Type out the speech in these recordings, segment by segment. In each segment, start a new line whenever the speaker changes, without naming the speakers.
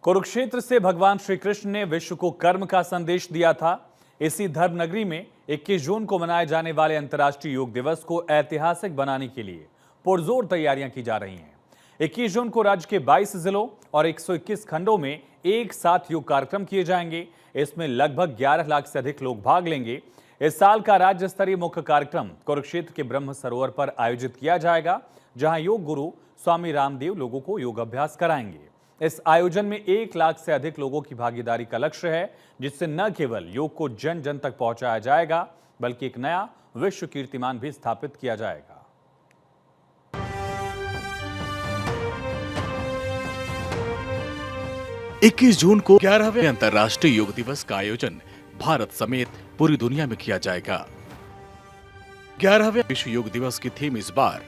कुरुक्षेत्र से भगवान श्री कृष्ण ने विश्व को कर्म का संदेश दिया था। इसी धर्म नगरी में 21 जून को मनाए जाने वाले अंतर्राष्ट्रीय योग दिवस को ऐतिहासिक बनाने के लिए पुरजोर तैयारियां की जा रही हैं। 21 जून को राज्य के 22 जिलों और 121 खंडों में एक साथ योग कार्यक्रम किए जाएंगे। इसमें लगभग 11 लाख से अधिक लोग भाग लेंगे। इस साल का राज्य स्तरीय मुख्य कार्यक्रम कुरुक्षेत्र के ब्रह्म सरोवर पर आयोजित किया जाएगा, जहां योग गुरु स्वामी रामदेव लोगों को योग अभ्यास कराएंगे। इस आयोजन में 1 लाख से अधिक लोगों की भागीदारी का लक्ष्य है, जिससे न केवल योग को जन जन तक पहुंचाया जाएगा, बल्कि एक नया विश्व कीर्तिमान भी स्थापित किया जाएगा।
इक्कीस जून को 11वें अंतर्राष्ट्रीय योग दिवस का आयोजन भारत समेत पूरी दुनिया में किया जाएगा। 11वें विश्व योग दिवस की थीम इस बार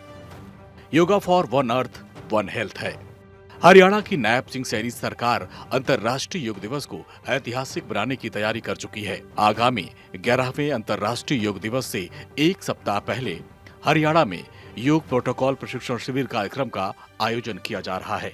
yoga for one earth one health है। हरियाणा की नायब सिंह सैनी सरकार अंतर्राष्ट्रीय योग दिवस को ऐतिहासिक बनाने की तैयारी कर चुकी है। आगामी 11वें अंतर्राष्ट्रीय योग दिवस से एक सप्ताह पहले हरियाणा में योग प्रोटोकॉल प्रशिक्षण शिविर कार्यक्रम का आयोजन किया जा रहा है।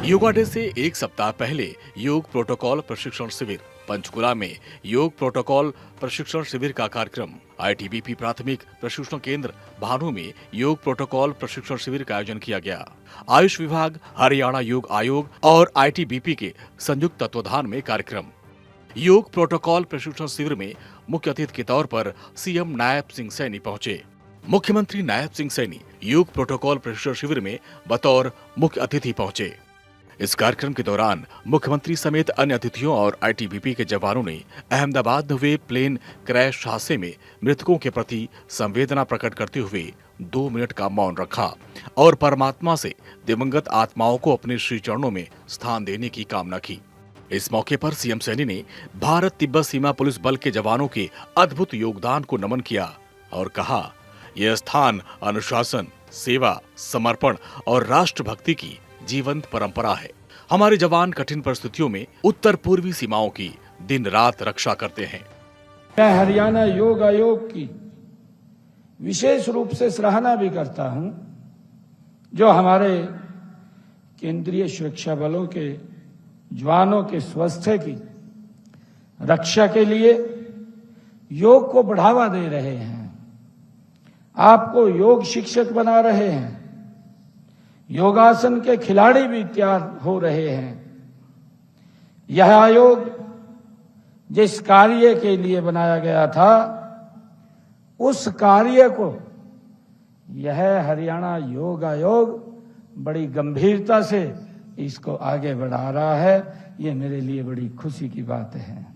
योगा डे से एक सप्ताह पहले योग प्रोटोकॉल प्रशिक्षण शिविर, पंचकुला में योग प्रोटोकॉल प्रशिक्षण शिविर का कार्यक्रम, आईटीबीपी प्राथमिक प्रशिक्षण केंद्र भानु में योग प्रोटोकॉल प्रशिक्षण शिविर का आयोजन किया गया। आयुष विभाग, हरियाणा योग आयोग और आईटीबीपी के संयुक्त तत्वाधान में कार्यक्रम। योग प्रोटोकॉल प्रशिक्षण शिविर में मुख्य अतिथि के तौर पर सीएम नायब सिंह सैनी पहुंचे। मुख्यमंत्री नायब सिंह सैनी योग प्रोटोकॉल प्रशिक्षण शिविर में बतौर मुख्य अतिथि पहुंचे। इस कार्यक्रम के दौरान मुख्यमंत्री समेत अन्य अतिथियों और आईटीबीपी के जवानों ने अहमदाबाद में हुए प्लेन क्रैश हादसे में मृतकों के प्रति संवेदना प्रकट करते हुए 2 मिनट का मौन रखा और परमात्मा से दिवंगत आत्माओं को अपने श्री चरणों में स्थान देने की कामना की। इस मौके पर सीएम सैनी ने भारत तिब्बत सीमा पुलिस बल के जवानों के अद्भुत योगदान को नमन किया और कहा, यह स्थान अनुशासन, सेवा, समर्पण और राष्ट्रभक्ति की जीवंत परंपरा है। हमारे जवान कठिन परिस्थितियों में उत्तर पूर्वी सीमाओं की दिन रात रक्षा करते हैं।
मैं हरियाणा योग आयोग की विशेष रूप से सराहना भी करता हूं, जो हमारे केंद्रीय सुरक्षा बलों के जवानों के स्वास्थ्य की रक्षा के लिए योग को बढ़ावा दे रहे हैं, आपको योग शिक्षक बना रहे हैं, योगासन के खिलाड़ी भी तैयार हो रहे हैं। यह आयोग जिस कार्य के लिए बनाया गया था, उस कार्य को यह हरियाणा योग आयोग बड़ी गंभीरता से इसको आगे बढ़ा रहा है। ये मेरे लिए बड़ी खुशी की बात है।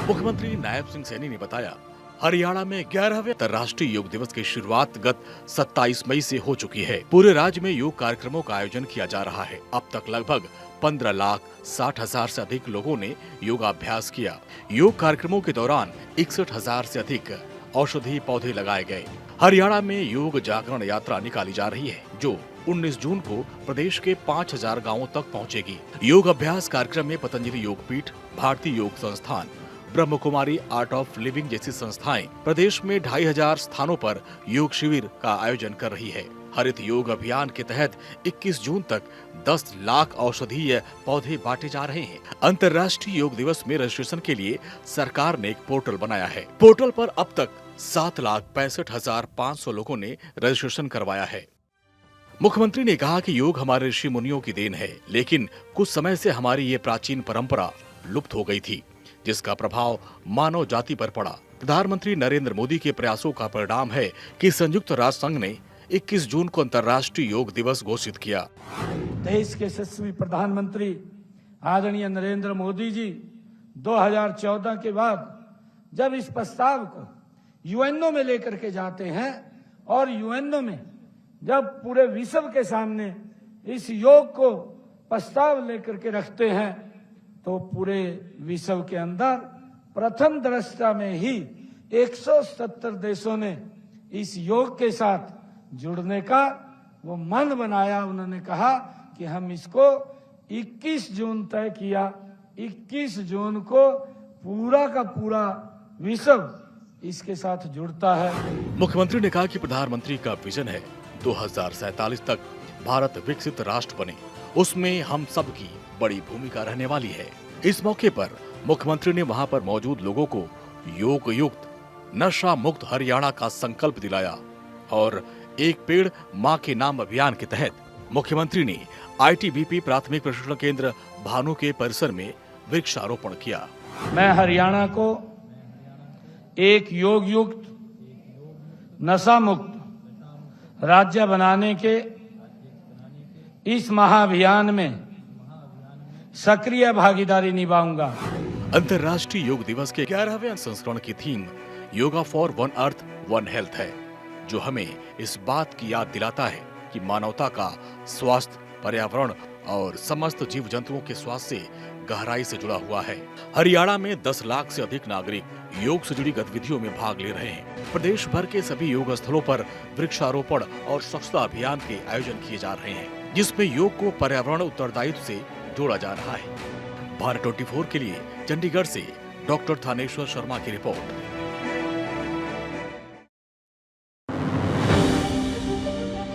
मुख्यमंत्री नायब सिंह सैनी ने बताया, हरियाणा में 11वें अंतर्राष्ट्रीय योग दिवस की शुरुआत गत 27 मई से हो चुकी है। पूरे राज्य में योग कार्यक्रमों का आयोजन किया जा रहा है। अब तक लगभग 15,60,000 से अधिक लोगों ने योगाभ्यास किया। योग कार्यक्रमों के दौरान 61,000 से अधिक औषधीय पौधे लगाए गए। हरियाणा में योग जागरण यात्रा निकाली जा रही है, जो 19 जून को प्रदेश के 5,000 गाँवों तक पहुँचेगी। योग अभ्यास कार्यक्रम में पतंजलि योग पीठ, भारतीय योग संस्थान, Brahma Kumari art of living जैसी संस्थाएं प्रदेश में 2,500 स्थानों पर योग शिविर का आयोजन कर रही है। हरित योग अभियान के तहत 21 जून तक 10 लाख औषधीय पौधे बांटे जा रहे हैं। अंतर्राष्ट्रीय योग दिवस में रजिस्ट्रेशन के लिए सरकार ने एक पोर्टल बनाया है। पोर्टल पर अब तक 7,65,500 लोगों ने रजिस्ट्रेशन करवाया है। मुख्यमंत्री ने कहा कि योग हमारे ऋषि मुनियों की देन है, लेकिन कुछ समय से हमारी ये प्राचीन परंपरा लुप्त हो गई थी, जिसका प्रभाव मानव जाति पर पड़ा। प्रधानमंत्री नरेंद्र मोदी के प्रयासों का परिणाम है कि संयुक्त राष्ट्र संघ ने 21 जून को अंतर्राष्ट्रीय योग दिवस घोषित किया।
देश के यशस्वी प्रधानमंत्री आदरणीय नरेंद्र मोदी जी 2014 के बाद जब इस प्रस्ताव को यूएनओ में लेकर के जाते हैं और यूएनओ में जब पूरे विश्व के सामने इस योग को प्रस्ताव लेकर के रखते हैं, तो पूरे विश्व के अंदर प्रथम दृष्टया में ही 170 देशों ने इस योग के साथ जुड़ने का वो मन बनाया। उन्होंने कहा कि हम इसको 21 जून तय किया। 21 जून को पूरा का पूरा विश्व इसके साथ जुड़ता है।
मुख्यमंत्री ने कहा कि प्रधानमंत्री का विजन है 2047 तक भारत विकसित राष्ट्र बने। उसमें हम सब की बड़ी भूमिका रहने वाली है। इस मौके पर मुख्यमंत्री ने वहां पर मौजूद लोगों को योग युक्त नशा मुक्त हरियाणा का संकल्प दिलाया और एक पेड़ मां के नाम अभियान के तहत मुख्यमंत्री ने आईटीबीपी प्राथमिक प्रशिक्षण केंद्र भानु के परिसर में वृक्षारोपण किया।
मैं हरियाणा को एक योग युक्त नशा मुक्त राज्य बनाने के इस महाअभियान में सक्रिय भागीदारी निभाऊंगा।
अंतर्राष्ट्रीय योग दिवस के 11वें संस्करण की theme yoga for one earth one health है, जो हमें इस बात की याद दिलाता है कि मानवता का स्वास्थ्य, पर्यावरण और समस्त जीव जंतुओं के स्वास्थ्य से गहराई से जुड़ा हुआ है। हरियाणा में 10 लाख से अधिक नागरिक योग से जुड़ी गतिविधियों में भाग ले रहे हैं। प्रदेश भर के सभी योग स्थलों पर वृक्षारोपण और स्वच्छता अभियान के आयोजन किए जा रहे हैं, जिसमें योग को पर्यावरण उत्तरदायित्व से जोड़ा जा रहा है। भारत 24 के लिए चंडीगढ़ से डॉक्टर थानेश्वर शर्मा की रिपोर्ट।